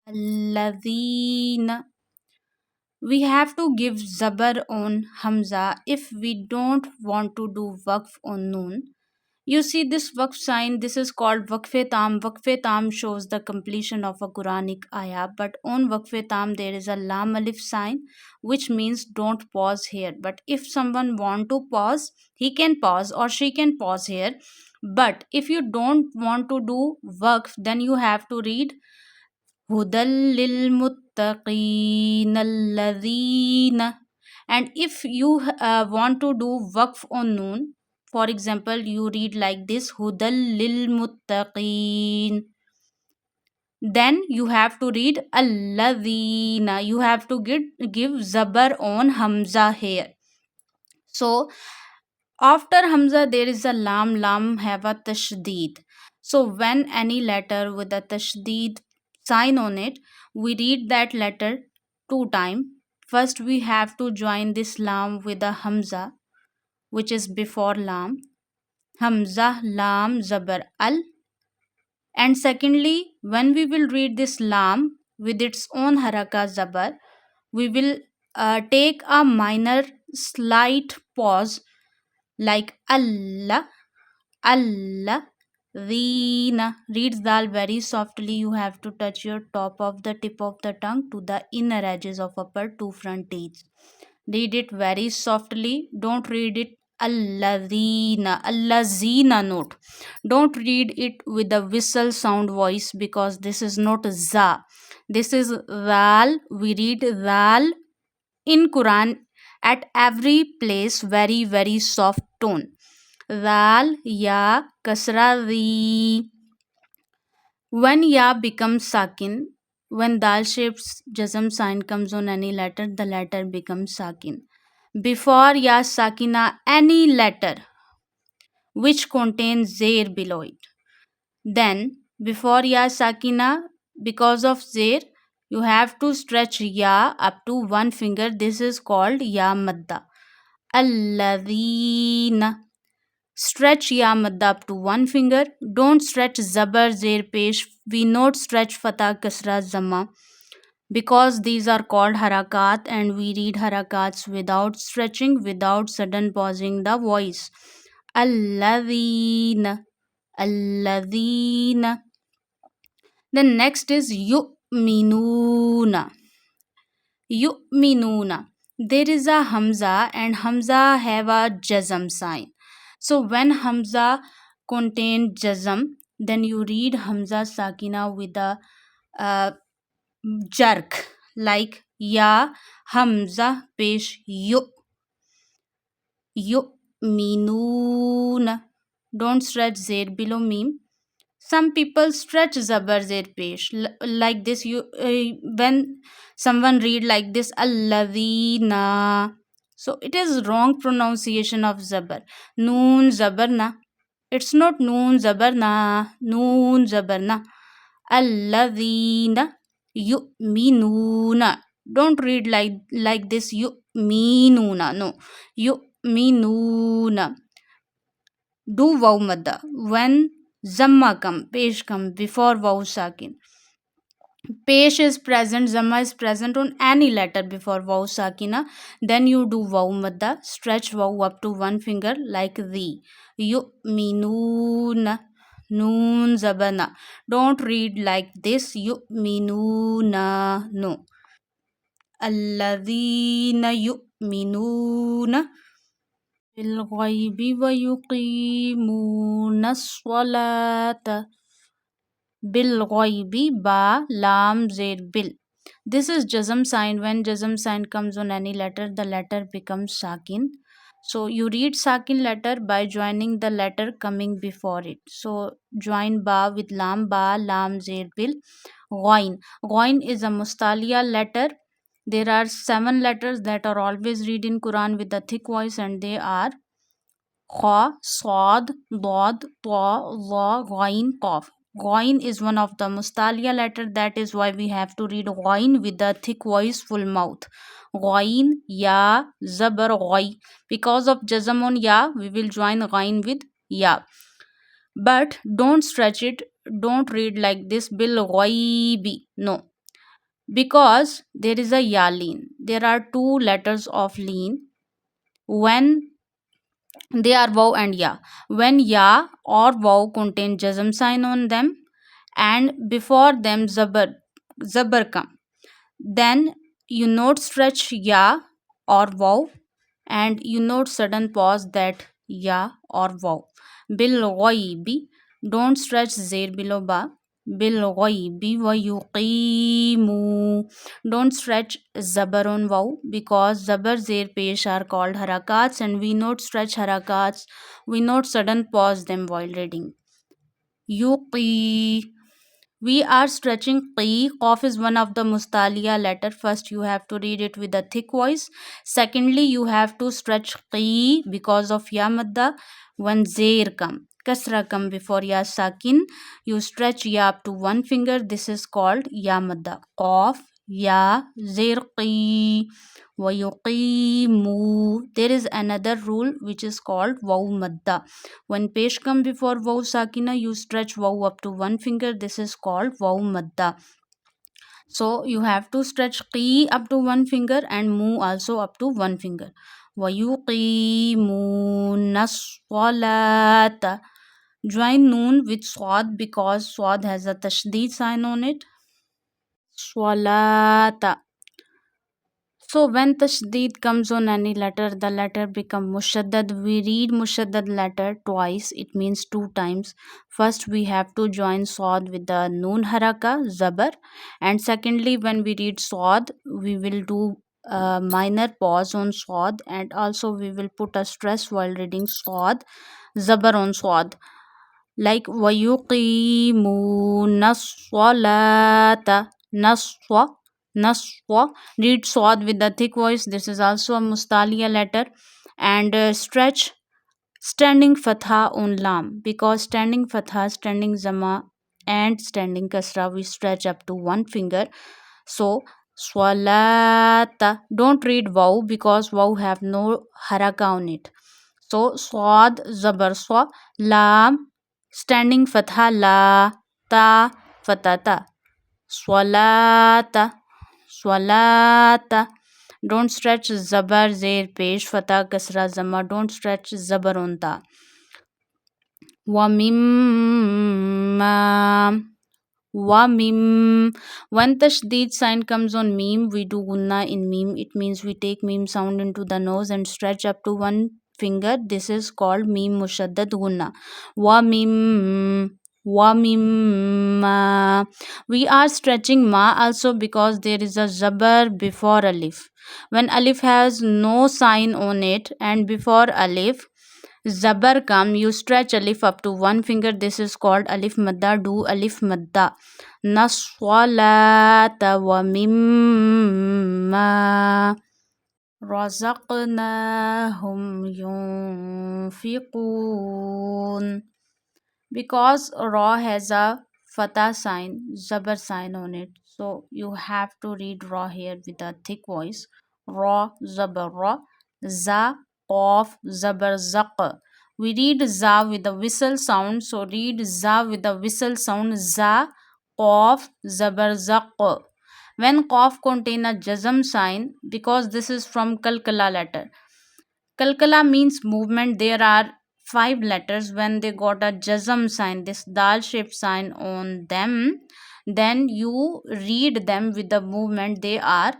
الذين. We have to give zabar on hamza if we don't want to do waqf on noon. You see this waqf sign, this is called waqf tam. Waqf tam shows the completion of a Quranic ayah, but on waqf tam there is a lam alif sign, which means don't pause here. But if someone want to pause, he can pause or she can pause here. But if you don't want to do waqf, then you have to read Hudal lil muttaqeen alladhina. And if you want to do waqf on noon, for example, you read like this Hudal lil muttaqeen. Then you have to read alladhina. You have to give zabar on hamza here. So after hamza there is a lam. Lam have a tashdeed. So when any letter with a tashdeed sign on it, we read that letter two times. First we have to join this lam with a hamza, which is before lam. Hamza lam zabar al. And secondly, when we will read this lam with its own haraka zabar, we will take a minor slight pause like Allah, Allah, Reena. Reads dal very softly. You have to touch your top of the tip of the tongue to the inner edges of upper two front teeth. Read it very softly. Don't read it Allazina, Allazina note. Don't read it with a whistle sound voice because this is not za. This is Zal. We read Zal in Quran at every place very soft tone. Zal, ya, kasra, ri. When ya becomes sakin, when dal shaped jazm sign comes on any letter, the letter becomes sakin. Before ya sakina, any letter which contains zair below it. Then before ya sakina, because of zair, you have to stretch ya up to one finger. This is called ya madda. Alladhina. Stretch ya madda up to one finger. Don't stretch zabar, zair, pesh. We not stretch fatah, kasra, zamma because these are called harakat and we read harakats without stretching, without sudden pausing the voice. Alladhina, alladhina. The next is yu'minuna. Yu'minuna. There is a hamza and hamza have a jazm sign. So when hamza contain jazm, then you read hamza sakina with a jerk like ya hamza pesh yu'minuna. Don't stretch zair below meme. Some people stretch zabar zair pesh like this. When someone read like this alladhina, so it is wrong pronunciation of zabar. Noon zabar na. It's not noon zabar na. Noon zabar na. Alladhina yu'minuna. Don't read like this yu'minuna. No. Yu'minuna. Do waw madda. When zamma come, pesh come before waw sakin. Pesh is present, zamma is present on any letter before waw sakina. Then you do waw madda. Stretch waw up to one finger like the. Yu'minuna. Noon zabana. Don't read like this yu'minuna. No. Alladhina yu'minuna bilghaybi wa yuqimuna as-salata. Bilghaybi ba lam zair bil. This is jazm sign. When jazm sign comes on any letter, the letter becomes sakin. So you read sakin letter by joining the letter coming before it. So join ba with lam, ba lam zair bil. Ghain. Ghain is a mustalia letter. There are 7 letters that are always read in Quran with a thick voice, and they are Kha, Sad, Dad, Ta, La, Ghain, Qaf. Ghain is one of the mustalia letter. That is why we have to read Ghain with a thick voice, full mouth. Ghain, Ya, Zabar, Ghai. Because of jazm on Ya, we will join Ghain with Ya. But don't stretch it. Don't read like this. Bil Ghaibi. No. because there is a ya lean. There are two letters of lean when they are waw and ya. When ya or waw contain jazm sign on them and before them zabar come, then you note stretch ya or waw and you note sudden pause that ya or waw. Bil ghaibi, don't stretch zair below ba. Bil ghaibi wa yuqimu, don't stretch zabar on waw because zabar zair pesh are called harakats and we note stretch harakats. We note sudden pause them while reading. Yuqi, we are stretching qi. Qaf is one of the mustaliya letter. First, you have to read it with a thick voice. Secondly, you have to stretch qi because of ya madda. When zair come, kasra come before ya sakin, you stretch ya up to one finger. This is called ya madda. Qaf, ya, zair qi. وَيُقِيمُوا. There is another rule which is called waw madda. When pesh come before waw sakina, you stretch waw up to one finger. This is called waw madda. So you have to stretch qi up to one finger and mu also up to one finger. وَيُقِيمُونَ الصَّلَاةَ. Join noon with swad because swad has a tashdid sign on it. Swalata. So when tashdid comes on any letter, the letter become mushaddad. We read mushaddad letter twice. It means two times. First, we have to join swad with the noon haraka zabar, and secondly, when we read swad, we will do a minor pause on swad, and also we will put a stress while reading swad zabar on swad. Like وَيُقِيمُونَ الصَّلَاةَ. Naswa, naswa. Read swad with the thick voice. This is also a mustaliya letter. And stretch standing fatha on lam because standing fatha, standing zama, and standing kasra we stretch up to one finger. So swalata. Don't read waw because waw have no haraka on it. So swad zabar swa, lam standing fatha la, ta fatata. Swalata, swalata. Don't stretch zabar zair pesh fatah kasra zama. Don't stretch zabar on ta. Wa mimma. Wa mim. When tashdid sign comes on mim, we do gunna in mim. It means we take mim sound into the nose and stretch up to one finger. This is called mim mushaddad gunna. Wa mim. Wa mimma. We are stretching ma also because there is a zabar before alif. When alif has no sign on it and before alif zabar come, you stretch alif up to one finger. This is called alif madda. Do alif madda. Naswalata wa mimma razaqnahum yunfiqun. Because ra has a fatah sign, zabar sign on it, so you have to read ra here with a thick voice. Ra zabar ra, za qaf zabar zaq. We read za with a whistle sound, so read za with a whistle sound. Za qaf zabar zaq. When qaf contain a jazm sign, because this is from kalkala letter. Kalkala means movement. There are five letters. When they got a jazm sign, this dal shaped sign on them, then you read them with the movement. They are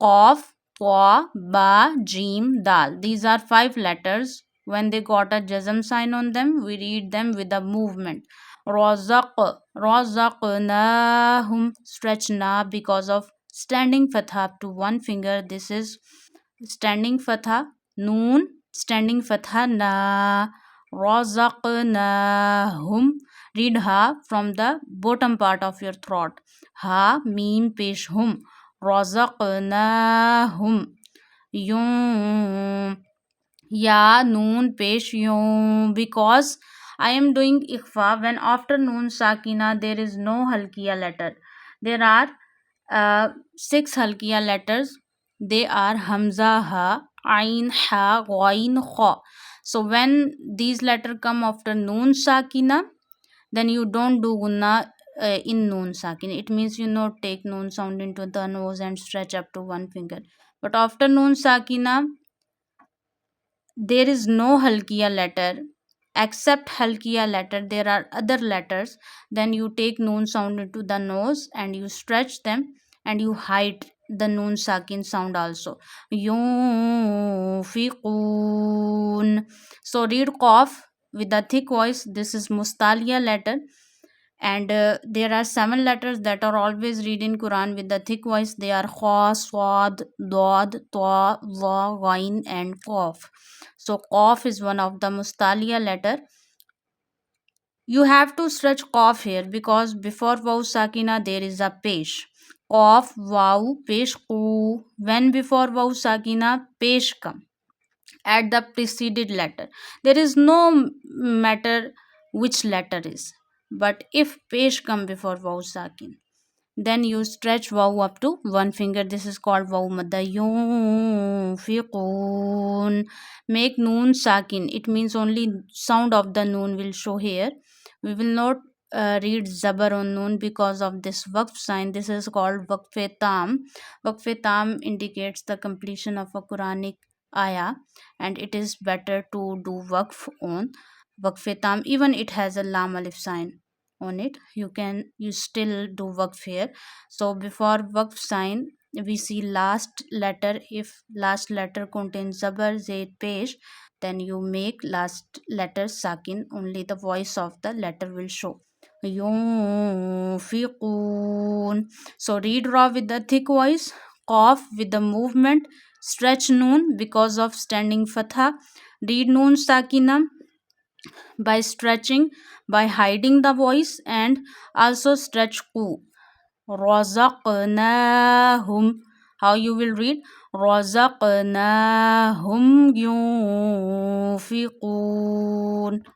qaf, ta, ba, jim, dal. These are five letters. When they got a jazm sign on them, we read them with the movement. Razaq, razaqnahum. Stretch na because of standing fatha up to one finger. This is standing fatha noon, standing fatha na. Razaqnahum. Read ha from the bottom part of your throat. Ha mim pesh hum. Razaqnahum. Yum. Ya noon pesh yum. Because I am doing ikhfa, when after noon sakina there is no halkiya letter. There are six halkiya letters. They are hamza ha, ain ha, ghain kha. So when these letters come after noon sakina, then you don't do gunna in noon sakin. It means you not take noon sound into the nose and stretch up to one finger. But after noon sakina, there is no halkiya letter except halkiya letter. There are other letters. Then you take noon sound into the nose and you stretch them and you hide the noon sakin sound also. Yunfiqun. So read qaf with a thick voice. This is mustaliya letter, and there are seven letters that are always read in Quran with the thick voice. They are kha, swad, dad, ta, wa, ghain and qaf. So qaf is one of the mustaliya letter. You have to stretch qaf here because before waw sakina there is a pesh. Qaf, waw, pesh, qu. When before waw sakina pesh come at the preceded letter, there is no matter which letter is, but if pesh come before waw sakin, then you stretch waw up to one finger. This is called waw madda. Yunfiqun. Make noon sakin. It means only sound of the noon will show here. We will not read zabar on noon because of this waqf sign. This is called waqf tam. Waqf tam indicates the completion of a Quranic ayah, and it is better to do waqf on waqf tam. Even it has a lam alif sign on it, you still do waqf here. So before waqf sign we see last letter. If last letter contains zabar, zaid, pesh, then you make last letter sakin. Only the voice of the letter will show. Yunfiqun. So read raw with the thick voice, qaf with the movement, stretch noon because of standing fatha, read noon sakina by stretching, by hiding the voice, and also stretch ku. Razaqnahum. How you will read? Razaqnahum yunfiqun.